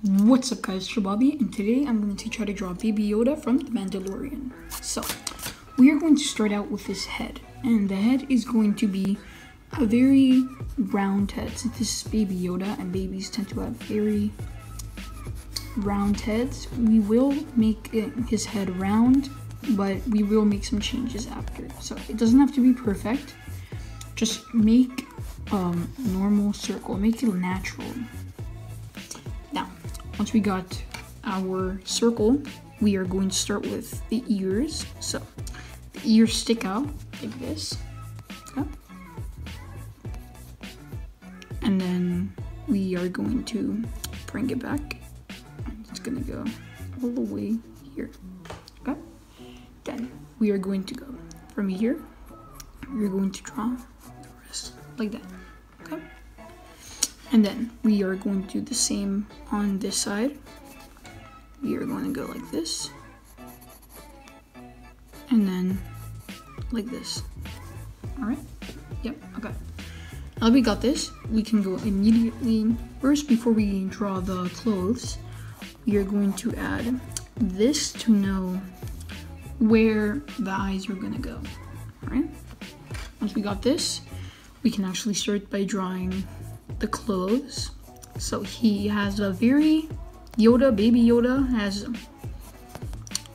What's up guys, it's your Bobby, and today I'm going to teach you how to draw Baby Yoda from the Mandalorian. So, we are going to start out with his head, and the head is going to be a very round head. Since this is Baby Yoda, and babies tend to have very round heads, we will make his head round, but we will make some changes after. So, it doesn't have to be perfect, just make a normal circle, make it natural. Now, once we got our circle, we are going to start with the ears. So the ears stick out like this. Okay. And then we are going to bring it back. It's going to go all the way here. Okay. Then we are going to go from here. We're going to draw the rest like that. Okay. And then we are going to do the same on this side. We are going to go like this. And then like this. Alright? Yep, okay. Now that we got this, we can go immediately. First, before we draw the clothes, we are going to add this to know where the eyes are going to go. Alright? Once we got this, we can actually start by drawing the clothes. So he has a very Baby Yoda has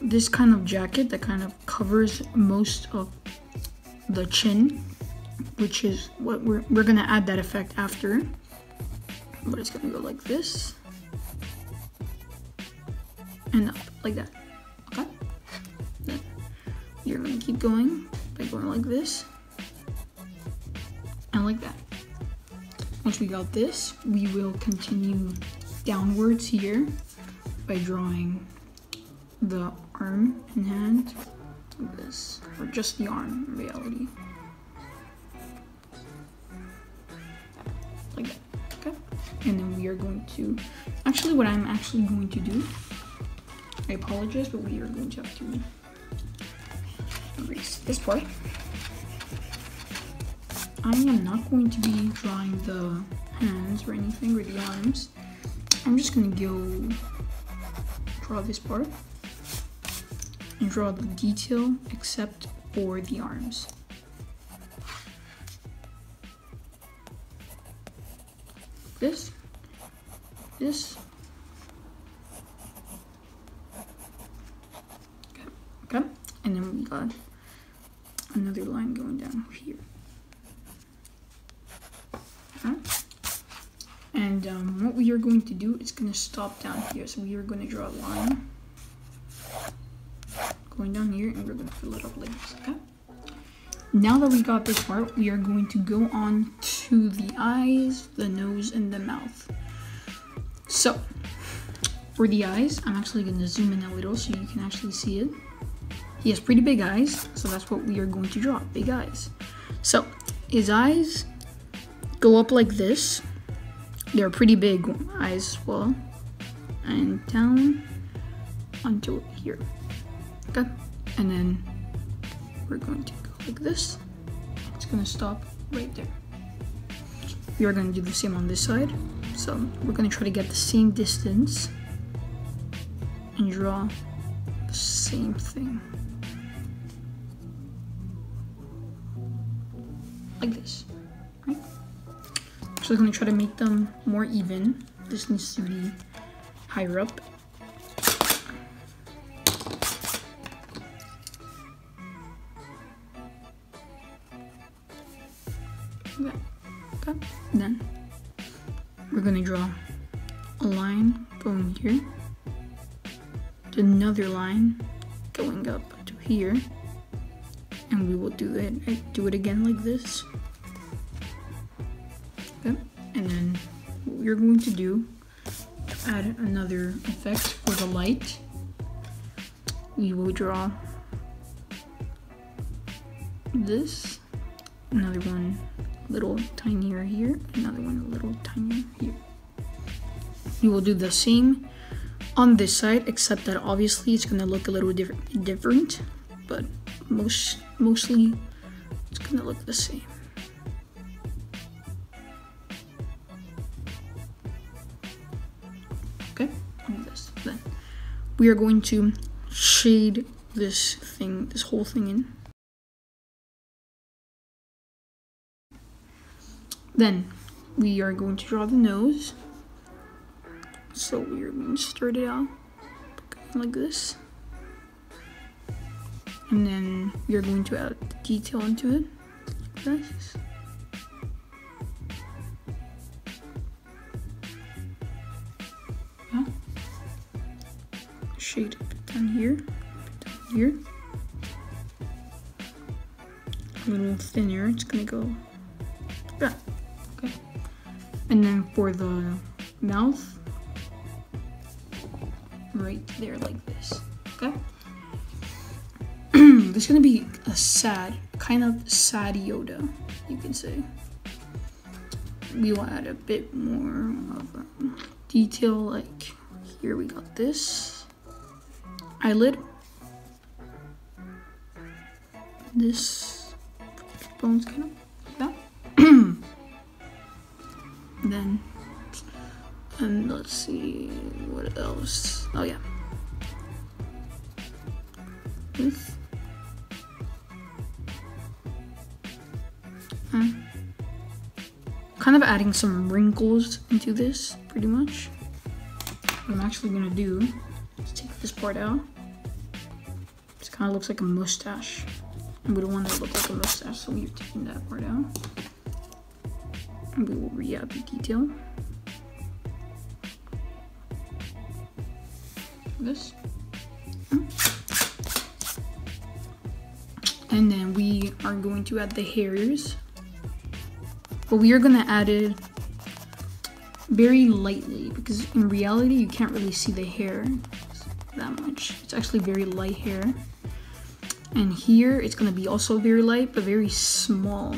this kind of jacket that kind of covers most of the chin, which is what we're gonna add that effect after. But it's gonna go like this and up like that. Okay. Then you're gonna keep going by going like this and like that. Once we got this, we will continue downwards here by drawing the arm and hand like this, or just the arm in reality. Like that, okay? And then we are going to, actually what I'm actually going to do, I apologize, but we are going to have to erase this part. I am not going to be drawing the hands or anything, or the arms. I'm just gonna go draw this part and draw the detail except for the arms. This. Okay, and then we got another line going down here. And what we are going to do is going to stop down here. So we are going to draw a line going down here, and we're going to fill it up like this. Okay. Now that we got this part, we are going to go on to the eyes, the nose, and the mouth. So for the eyes, I'm actually going to zoom in a little so you can actually see it. He has pretty big eyes, so that's what we are going to draw, big eyes. So his eyes go up like this. They're pretty big eyes as well. And down until here. Okay. And then we're going to go like this. It's going to stop right there. We are going to do the same on this side. So we're going to try to get the same distance and draw the same thing. Like this. Right? So I'm going to try to make them more even. This needs to be higher up. Okay. Okay. Then we're going to draw a line going here, to another line going up to here, and we will do it again like this. Okay. And then what we're going to do to add another effect for the light, we will draw this, another one a little tinier here, another one a little tinier here. We will do the same on this side, except that obviously it's going to look a little different, but mostly it's going to look the same. Okay, like this. Then we are going to shade this whole thing in. Then we are going to draw the nose. So we are going to start it out like this. And then we are going to add detail into it. Like this. Yeah. Shade down here, down here. A little thinner, it's gonna go like that. Okay. And then for the mouth, right there like this. Okay. There's gonna be a kind of sad Yoda, you can say. We will add a bit more of a detail, like here we got this eyelid, this bones kind of like that. Then, and let's see what else. Oh yeah, this. Kind of adding some wrinkles into this, pretty much. What I'm actually gonna do is take this part out. This kind of looks like a mustache, and we don't want it to look like a mustache, so we're taking that part out. And we will re-add the detail. This. And then we are going to add the hairs. But we are gonna add it very lightly because in reality you can't really see the hair that much. It's actually very light hair. And here it's gonna be also very light but very small.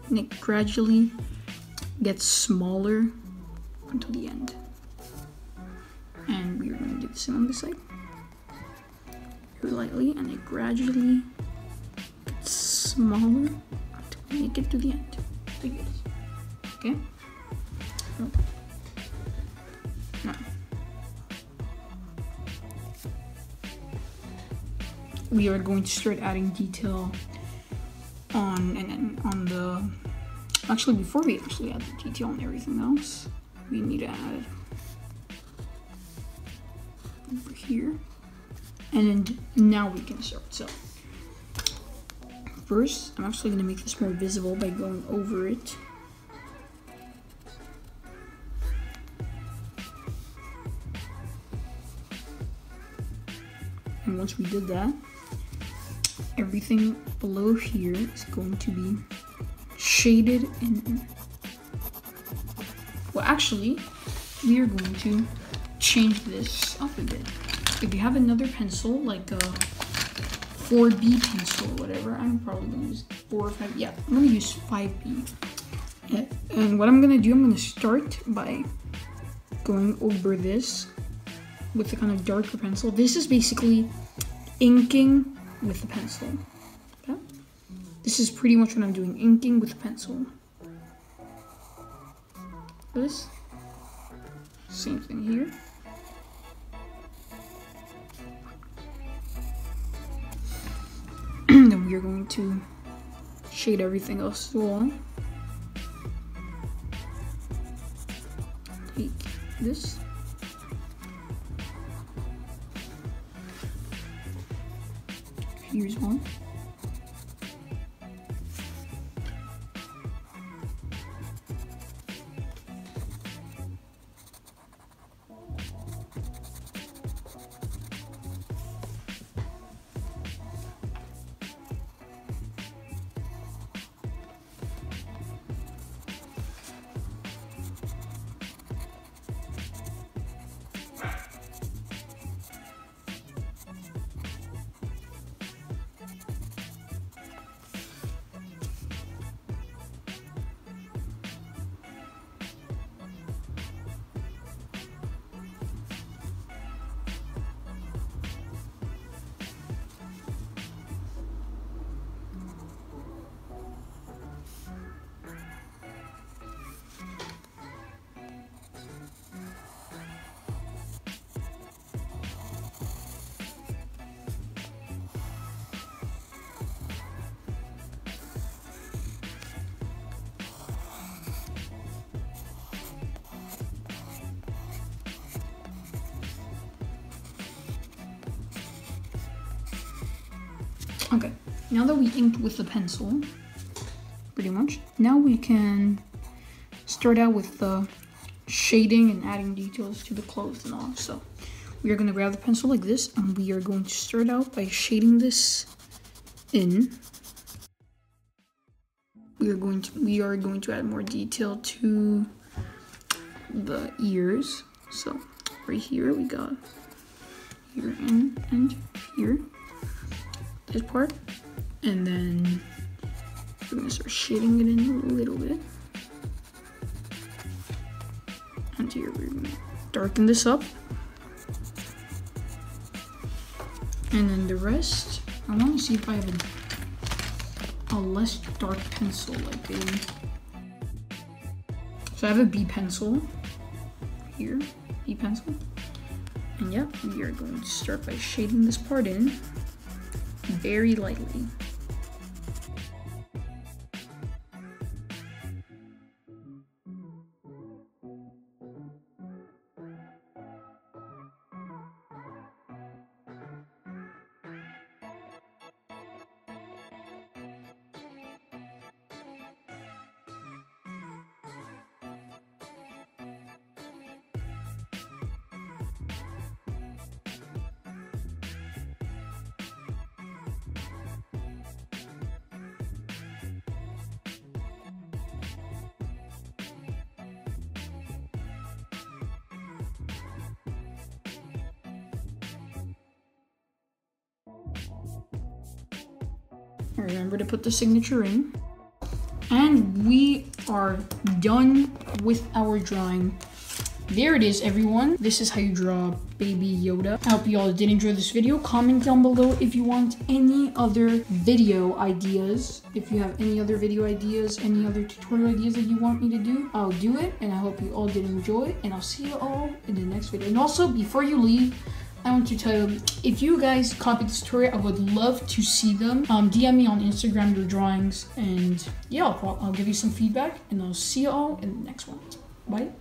And it gradually gets smaller until the end. And we are gonna do the same on this side. Very lightly, and it gradually gets smaller until we make it to the end. Like this. Okay? Now, we are going to start adding detail on the. Actually, before we actually add the detail on everything else, we need to add over here, and now we can start. So. First, I'm actually going to make this more visible by going over it. And once we did that, everything below here is going to be shaded in. Well, actually, we are going to change this up a bit. If you have another pencil, like a 4B pencil or whatever, I'm probably gonna use 4 or 5. Yeah, I'm gonna use 5B. And what I'm gonna do, I'm gonna start by going over this with the kind of darker pencil. This is basically inking with the pencil. Okay? This is pretty much what I'm doing, inking with the pencil. This, same thing here. Then we are going to shade everything else as well. Take this. Here's one. Okay, now that we inked with the pencil, pretty much, now we can start out with the shading and adding details to the clothes and all. So we are going to grab the pencil like this, and we are going to start out by shading this in. We are going to add more detail to the ears. So right here we got here and here, this part, and then we're gonna start shading it in a little bit. And here we're gonna darken this up, and then the rest, I want to see if I have a less dark pencil, like a. So I have a B pencil here, B pencil, and yeah, we are going to start by shading this part in very lightly. Remember to put the signature in. And we are done with our drawing. There it is, everyone. This is how you draw Baby Yoda. I hope you all did enjoy this video. Comment down below if you want any other video ideas. If you have any other video ideas, any other tutorial ideas that you want me to do, I'll do it. And I hope you all did enjoy. And I'll see you all in the next video. And also, before you leave, I want to tell you, if you guys copy this tutorial, I would love to see them. DM me on Instagram your drawings, and yeah, I'll give you some feedback, and I'll see you all in the next one. Bye.